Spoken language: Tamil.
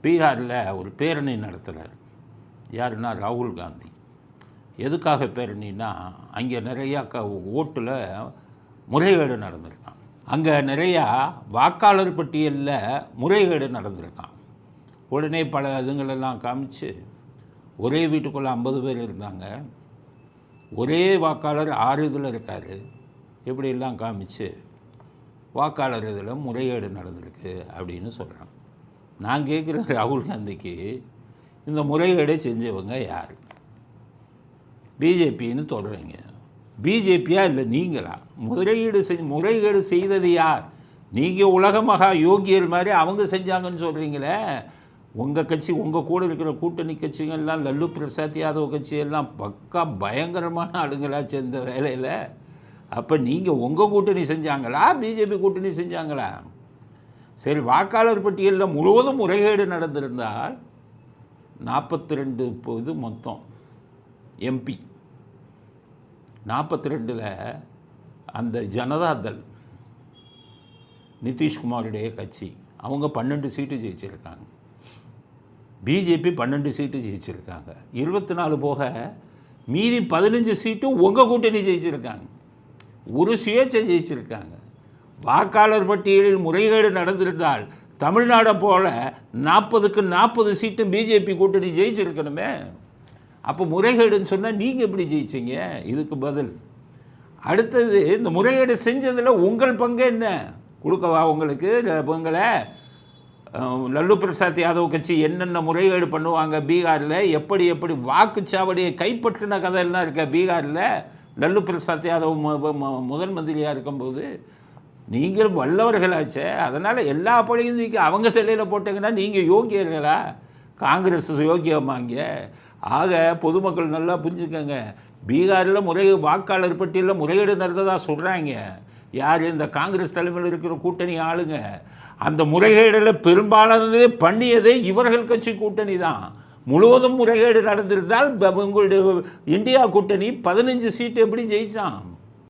பீகாரில் ஒரு பேரணி நடத்துகிறார். யாருன்னா ராகுல் காந்தி. எதுக்காக பேரணின்னா, அங்கே நிறையா ஓட்டில் முறைகேடு நடந்திருக்கான். அங்கே நிறையா வாக்காளர் பட்டியலில் முறைகேடு நடந்திருக்கான். உடனே பல இதுங்களெல்லாம் காமிச்சு, ஒரே வீட்டுக்குள்ளே 50 பேர் இருந்தாங்க, ஒரே வாக்காளர் 6 இதில் இருக்கார், இப்படியெல்லாம் காமிச்சு வாக்காளர் இதில் முறைகேடு நடந்திருக்கு அப்படின்னு சொல்கிறாங்க. நான் கேட்குற ராகுல் காந்திக்கு, இந்த முறைகேடை செஞ்சவங்க யார்? பிஜேபின்னு சொல்கிறீங்க. பிஜேபியா இல்லை நீங்களா? முறைகேடு செய்தது யார்? நீங்கள் உலக மகா யோகியர் மாதிரி அவங்க செஞ்சாங்கன்னு சொல்கிறீங்களே. உங்கள் கட்சி, உங்கள் கூட இருக்கிற கூட்டணி கட்சிகள்லாம், லல்லு பிரசாத் யாதவ் கட்சியெல்லாம் பக்கா பயங்கரமான ஆளுங்களாக சேர்ந்த வேலையில். அப்போ நீங்கள் உங்கள் கூட்டணி செஞ்சாங்களா, பிஜேபி கூட்டணி செஞ்சாங்களா? சரி, வாக்காளர் பட்டியலில் முழுவதும் முறைகேடு நடந்திருந்தால் 42 இது மொத்தம் எம்பி. 42ல் அந்த ஜனதாதள், நிதிஷ்குமாருடைய கட்சி, அவங்க 12 சீட்டு ஜெயிச்சிருக்காங்க. பிஜேபி 12 சீட்டு ஜெயிச்சிருக்காங்க. 24 போக மீதி 15 சீட்டு உங்கள் கூட்டணி ஜெயிச்சிருக்காங்க. ஒரு சுயேட்சை ஜெயிச்சிருக்காங்க. வாக்காளர் பட்டியலில் முறைகேடு நடந்திருந்தால் தமிழ்நாடை போல் 40க்கு 40 சீட்டும் பிஜேபி கூட்டணி ஜெயிச்சிருக்கணுமே. அப்போ முறைகேடுன்னு சொன்னால் நீங்கள் எப்படி ஜெயிச்சிங்க? இதுக்கு பதில். அடுத்தது, இந்த முறைகேடு செஞ்சதில் உங்கள் பங்கு என்ன? கொடுக்கவா உங்களுக்கு உங்களை? லல்லு பிரசாத் யாதவ் கட்சி என்னென்ன முறைகேடு பண்ணுவாங்க பீகாரில், எப்படி எப்படி வாக்குச்சாவடியை கைப்பற்றின கதையெல்லாம் இருக்க பீகாரில். லல்லு பிரசாத் யாதவ் முதல் மந்திரியாக இருக்கும்போது நீங்கள் வல்லவர்களாச்சே. அதனால் எல்லா பழியும் தூக்கி அவங்க தலையில் போட்டிங்கன்னா நீங்கள் யோகியர்களா? காங்கிரஸ் யோகியமாங்க. ஆக பொதுமக்கள் நல்லா புரிஞ்சுக்கங்க. பீகாரில் வாக்காளர் பட்டியலில் முறைகேடு நடந்ததாக சொல்கிறாங்க. யார்? இந்த காங்கிரஸ் தலைமையில் இருக்கிற கூட்டணி ஆளுங்க. அந்த முறைகேடில் பெரும்பாலானதே பண்ணியதே இவர்கள் கட்சி கூட்டணி தான். முழுவதும் முறைகேடு நடந்திருந்தால் உங்களுடைய இந்தியா கூட்டணி 15 சீட்டு எப்படி ஜெயிச்சான்?